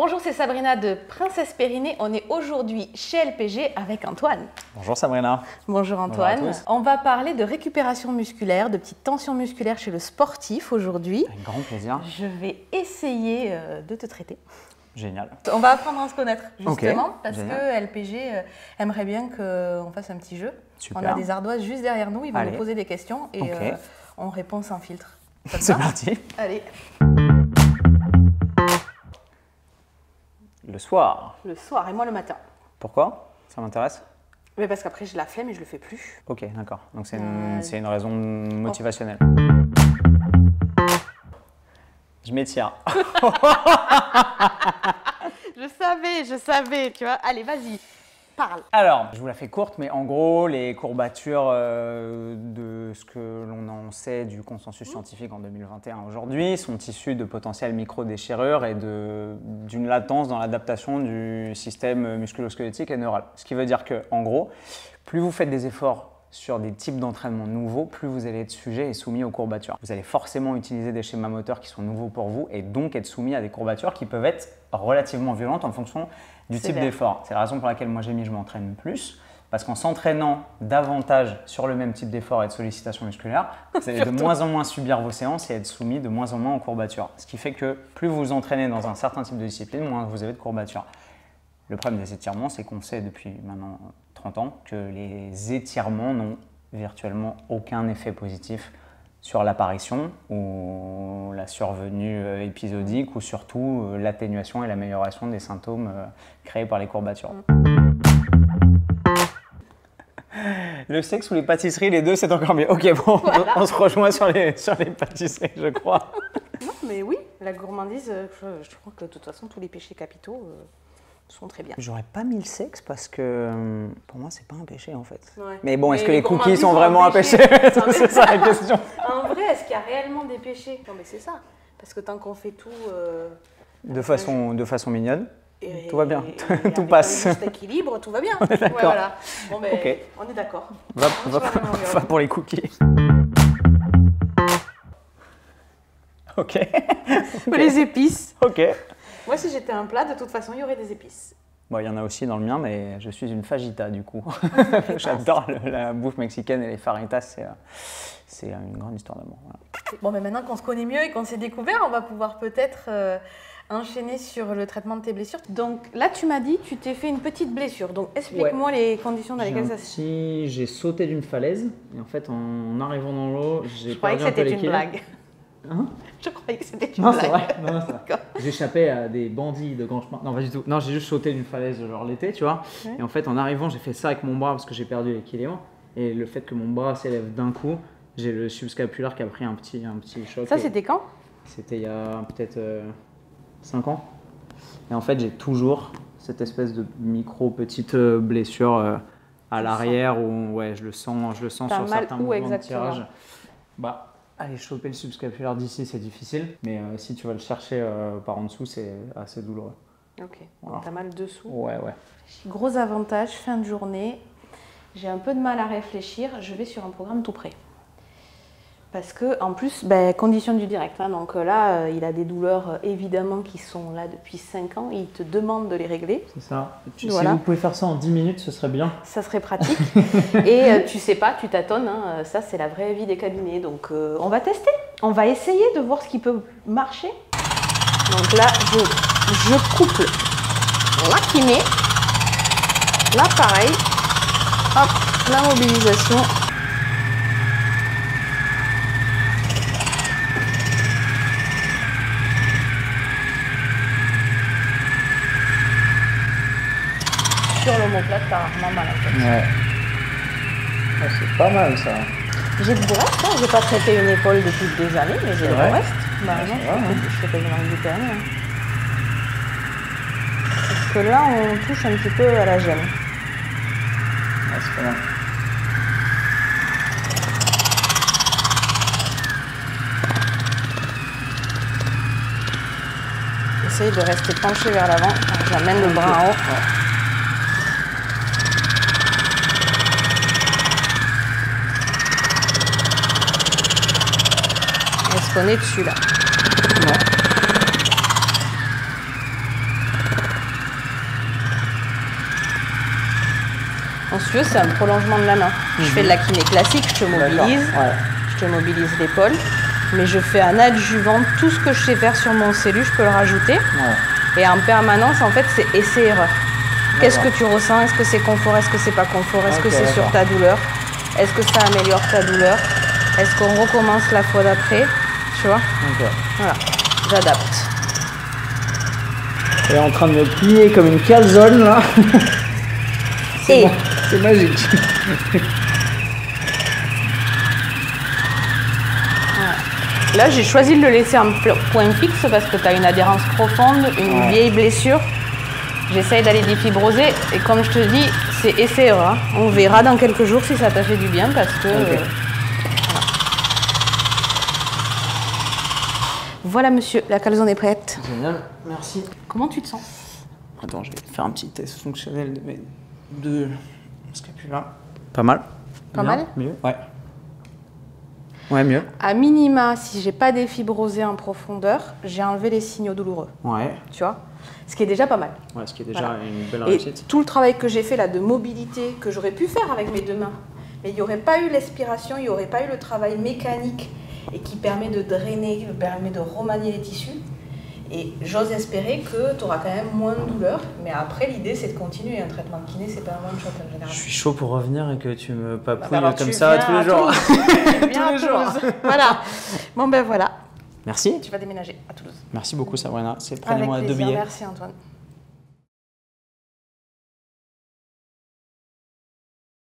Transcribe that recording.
Bonjour, c'est Sabrina de Princesse Périnée. On est aujourd'hui chez LPG avec Antoine. Bonjour Sabrina. Bonjour Antoine. Bonjour à tous. On va parler de récupération musculaire, de petites tensions musculaires chez le sportif aujourd'hui. Avec grand plaisir. Je vais essayer de te traiter. Génial. On va apprendre à se connaître justement parce génial. que LPG aimerait bien qu'on fasse un petit jeu. Super. On a des ardoises juste derrière nous, ils vont Allez. nous poser des questions et on répond sans filtre. Ça te C'est va ? parti. Allez. Le soir. Le soir et moi le matin. Pourquoi? Ça m'intéresse? Mais parce qu'après j'ai la flemme et je le fais plus. Ok, d'accord. Donc c'est une raison motivationnelle. Je m'étire. Je savais, tu vois. Allez, vas-y, parle. Alors, je vous la fais courte, mais en gros, les courbatures de ce que l'on en sait du consensus scientifique en 2021 aujourd'hui sont issues de potentielles micro-déchirures et d'une latence dans l'adaptation du système musculo-squelettique et neural. Ce qui veut dire que, en gros, plus vous faites des efforts sur des types d'entraînement nouveaux, plus vous allez être sujet et soumis aux courbatures. Vous allez forcément utiliser des schémas moteurs qui sont nouveaux pour vous et donc être soumis à des courbatures qui peuvent être relativement violentes en fonction du type d'effort. C'est la raison pour laquelle moi j'ai mis je m'entraîne plus, parce qu'en s'entraînant davantage sur le même type d'effort et de sollicitation musculaire, vous allez de moins en moins subir vos séances et être soumis de moins en moins aux courbatures. Ce qui fait que plus vous vous entraînez dans un certain type de discipline, moins vous avez de courbatures. Le problème des étirements, c'est qu'on sait depuis maintenant 30 ans que les étirements n'ont virtuellement aucun effet positif sur l'apparition ou la survenue épisodique ou surtout l'atténuation et l'amélioration des symptômes créés par les courbatures. Le sexe ou les pâtisseries, les deux, c'est encore mieux. Ok, bon, voilà. On se rejoint sur les pâtisseries, je crois. Non, mais oui, la gourmandise, je crois que de toute façon, tous les péchés capitaux sont très bien. J'aurais pas mis le sexe parce que pour moi, c'est pas un péché en fait. Ouais. Mais bon, est-ce que les cookies sont vraiment un péché? C'est ça la question. En vrai, est-ce qu'il y a réellement des péchés? Non, mais c'est ça. Parce que tant qu'on fait tout de façon mignonne, tout va bien, tout passe. Avec un juste équilibre, tout va bien. On est d'accord. Ouais, voilà. Bon, mais ok. On est d'accord. Va pour les cookies. Ok. Les épices. Ok. Moi, si j'étais un plat, de toute façon, il y aurait des épices. Bon, il y en a aussi dans le mien, mais je suis une fajita du coup. J'adore la bouffe mexicaine et les faritas, c'est une grande histoire d'amour. Voilà. Bon, mais maintenant qu'on se connaît mieux et qu'on s'est découvert, on va pouvoir peut-être enchaîner sur le traitement de tes blessures. Donc là, tu m'as dit, tu t'es fait une petite blessure. Donc explique-moi les conditions dans lesquelles ça se fait. J'ai sauté d'une falaise et en fait, en arrivant dans l'eau, j'ai perdu un peu l'équilibre. Je croyais que c'était une blague. Hein? Je croyais que c'était une blague. C'est vrai. Non, c'est vrai. J'échappais à des bandits de grand chemin. Non, pas du tout. Non, j'ai juste sauté d'une falaise genre l'été, tu vois. Ouais. Et en fait, en arrivant, j'ai fait ça avec mon bras parce que j'ai perdu l'équilibre. Et le fait que mon bras s'élève d'un coup, j'ai le subscapulaire qui a pris un petit choc. Ça, c'était quand? C'était il y a peut-être 5 ans. Et en fait, j'ai toujours cette espèce de petite blessure à l'arrière où ouais, je le sens sur certains mouvements de tirage. Bah, aller choper le subscapulaire d'ici, c'est difficile, mais si tu vas le chercher par en dessous, c'est assez douloureux. Ok, voilà. T'as mal dessous. Ouais. Gros avantage, fin de journée, j'ai un peu de mal à réfléchir, je vais sur un programme tout prêt. Parce que, en plus, condition du direct, hein, donc là, il a des douleurs évidemment qui sont là depuis 5 ans, et il te demande de les régler. C'est ça. Voilà. Si vous pouvez faire ça en 10 minutes, ce serait bien. Ça serait pratique. Et tu sais pas, tu tâtonnes, hein, ça c'est la vraie vie des cabinets. Donc on va tester, on va essayer de voir ce qui peut marcher. Donc là, je couple la kiné. Là pareil, hop, la mobilisation. Sur l'omoplate, t'as rarement mal en fait. Ouais. Oh, c'est pas mal ça. J'ai du reste, hein. J'ai pas traité une épaule depuis des années, mais j'ai du reste. Bah non, je fais quasiment du terrain. Hein. Parce que là, on touche un petit peu à la gêne. Ouais, c'est pas mal. Essaye de rester penché vers l'avant. J'amène le bras en haut. Ouais. Est-ce qu'on est dessus là? Non. veux, c'est un prolongement de la main. Je fais de la kiné classique, je te mobilise, je te mobilise l'épaule, mais je fais un adjuvant. Tout ce que je sais faire sur mon cellu, je peux le rajouter. Et en permanence, en fait, c'est essai-erreur. Qu'est-ce que tu ressens? Est-ce que c'est confort? Est-ce que c'est pas confort? Est-ce que c'est sur ta douleur? Est-ce que ça améliore ta douleur? Est-ce qu'on recommence la fois d'après? Tu vois? Voilà, j'adapte. Elle est en train de me plier comme une calzone là. C'est bon, c'est magique. Là, j'ai choisi de le laisser en point fixe parce que tu as une adhérence profonde, une vieille blessure. J'essaye d'aller défibroser et comme je te dis, c'est essai-erreur. On verra dans quelques jours si ça t'a fait du bien parce que... Voilà monsieur, la calzone est prête. Génial, merci. Comment tu te sens? Attends, je vais faire un petit test fonctionnel de mes deux scapulas. Pas mal. Pas mal? Mieux. Ouais. Ouais, mieux. À minima, si j'ai pas défibrosé en profondeur, j'ai enlevé les signaux douloureux. Ouais. Tu vois? Ce qui est déjà pas mal. Ouais, ce qui est déjà une belle réussite. Et tout le travail que j'ai fait là de mobilité, que j'aurais pu faire avec mes deux mains, mais il n'y aurait pas eu l'aspiration, il n'y aurait pas eu le travail mécanique et qui permet de drainer, qui permet de remanier les tissus. Et j'ose espérer que tu auras quand même moins de douleur. Mais après, l'idée, c'est de continuer. Un traitement de kiné, c'est pas un one-shot en général. Je suis chaud pour revenir et que tu me papouilles comme ça tous les jours. Tu viens à Toulouse. Voilà. Bon, ben voilà. Merci. Tu vas déménager à Toulouse. Merci beaucoup, Sabrina. C'est Avec prenez-moi 2 plaisir. billets. Merci, Antoine.